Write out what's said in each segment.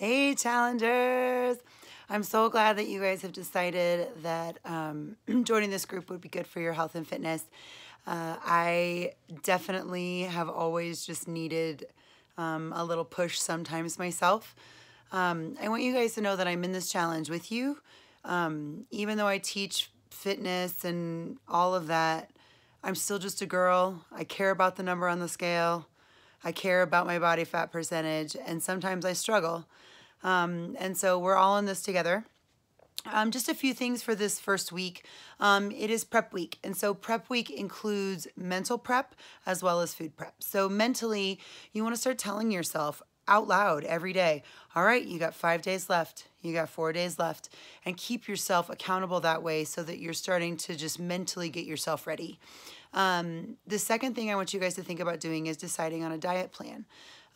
Hey, challengers! I'm so glad that you guys have decided that joining this group would be good for your health and fitness. I definitely have always just needed a little push sometimes myself. I want you guys to know that I'm in this challenge with you. Even though I teach fitness and all of that, I'm still just a girl. I care about the number on the scale. I care about my body fat percentage, and sometimes I struggle. And so we're all in this together. Just a few things for this first week. It is prep week. And so prep week includes mental prep as well as food prep. So mentally, you want to start telling yourself out loud every day, all right, you got 5 days left. You got 4 days left. And keep yourself accountable that way so that you're starting to just mentally get yourself ready. The second thing I want you guys to think about doing is deciding on a diet plan.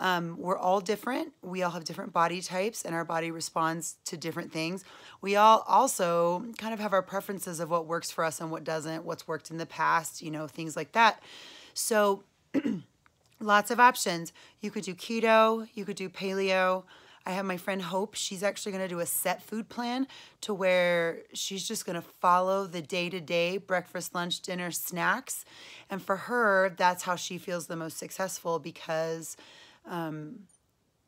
We're all different. We all have different body types and our body responds to different things. We all also kind of have our preferences of what works for us and what doesn't, what's worked in the past, you know, things like that. So lots of options. You could do keto, you could do paleo. I have my friend Hope. She's actually going to do a set food plan to where she's just going to follow the day-to-day breakfast, lunch, dinner, snacks. And for her, that's how she feels the most successful because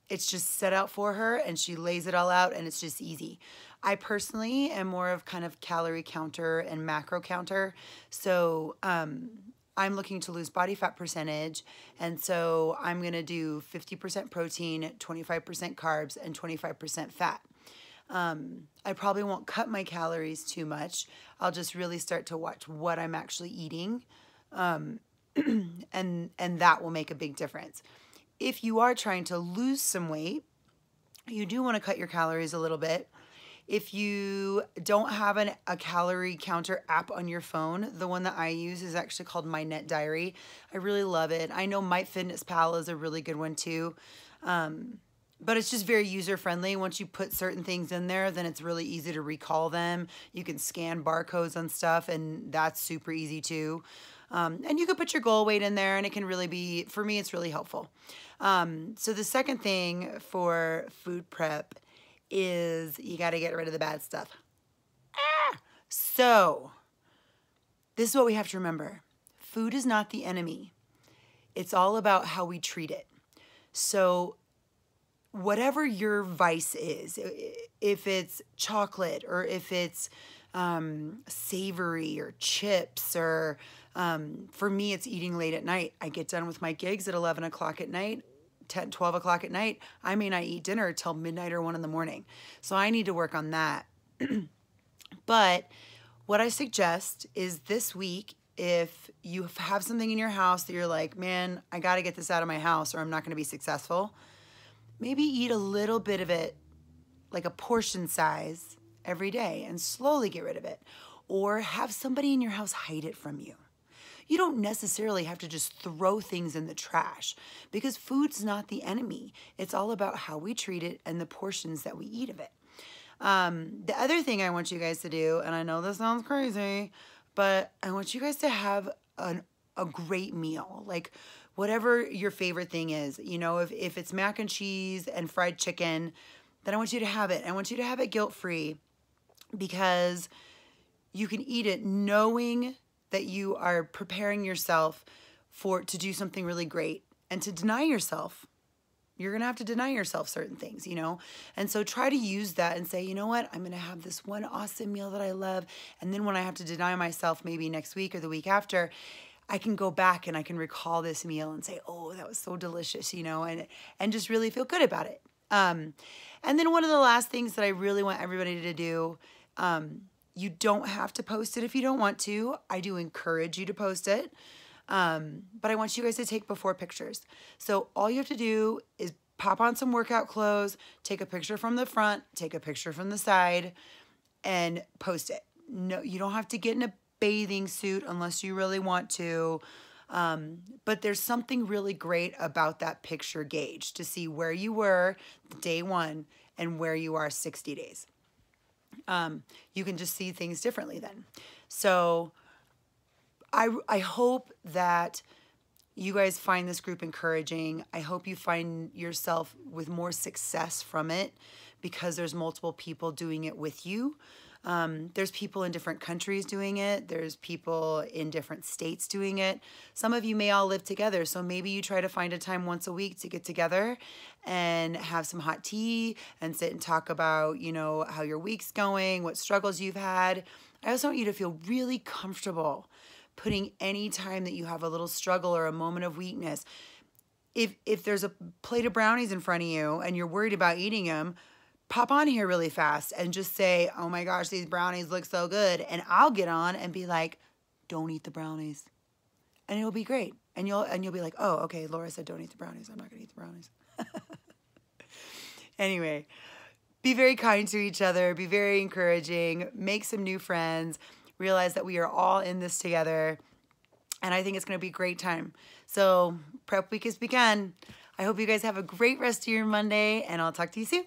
it's just set out for her and she lays it all out and it's just easy. I personally am more of kind of calorie counter and macro counter. So I'm looking to lose body fat percentage. And so I'm going to do 50% protein, 25% carbs, and 25% fat. I probably won't cut my calories too much. I'll just really start to watch what I'm actually eating. And that will make a big difference. If you are trying to lose some weight, you do want to cut your calories a little bit. If you don't have a calorie counter app on your phone, the one that I use is actually called My Net Diary. I really love it. I know MyFitnessPal is a really good one too. But it's just very user friendly. Once you put certain things in there, then it's really easy to recall them. You can scan barcodes on stuff, and that's super easy too. And you can put your goal weight in there, and it can really be, for me, it's really helpful. So the second thing for food prep is you got to get rid of the bad stuff. So this is what we have to remember. Food is not the enemy. It's all about how we treat it. So whatever your vice is, if it's chocolate or if it's savory or chips or for me, it's eating late at night. I get done with my gigs at 11 o'clock at night, 10, 12 o'clock at night. I may not eat dinner till midnight or 1 in the morning. So I need to work on that. But what I suggest is this week, if you have something in your house that you're like, man, I got to get this out of my house or I'm not going to be successful, maybe eat a little bit of it, like a portion size every day and slowly get rid of it. Or have somebody in your house hide it from you. You don't necessarily have to just throw things in the trash because food's not the enemy. It's all about how we treat it and the portions that we eat of it. The other thing I want you guys to do, and I know this sounds crazy, but I want you guys to have a great meal. Like whatever your favorite thing is, you know, if it's mac and cheese and fried chicken, then I want you to have it. I want you to have it guilt-free because you can eat it knowing that you are preparing yourself to do something really great. And to deny yourself, you're going to have to deny yourself certain things, you know? And so try to use that and say, you know what? I'm going to have this one awesome meal that I love. And then when I have to deny myself maybe next week or the week after, I can go back and I can recall this meal and say, oh, that was so delicious, you know, and just really feel good about it. And then one of the last things that I really want everybody to do, you don't have to post it if you don't want to. I do encourage you to post it. But I want you guys to take before pictures. So all you have to do is pop on some workout clothes, take a picture from the front, take a picture from the side, and post it. No, you don't have to get in a bathing suit unless you really want to. But there's something really great about that picture gauge to see where you were day one and where you are 60 days. You can just see things differently then. So I hope that you guys find this group encouraging. I hope you find yourself with more success from it because there's multiple people doing it with you. There's people in different countries doing it. There's people in different states doing it. Some of you may all live together, so maybe you try to find a time once a week to get together and have some hot tea and sit and talk about, you know, how your week's going, what struggles you've had. I also want you to feel really comfortable putting any time that you have a little struggle or a moment of weakness. If there's a plate of brownies in front of you and you're worried about eating them, pop on here really fast and just say, oh my gosh, these brownies look so good. And I'll get on and be like, don't eat the brownies. And it'll be great. And you'll be like, oh, okay, Laura said don't eat the brownies. I'm not gonna eat the brownies. Anyway, be very kind to each other. Be very encouraging. Make some new friends. Realize that we are all in this together. And I think it's gonna be a great time. So prep week has begun. I hope you guys have a great rest of your Monday, and I'll talk to you soon.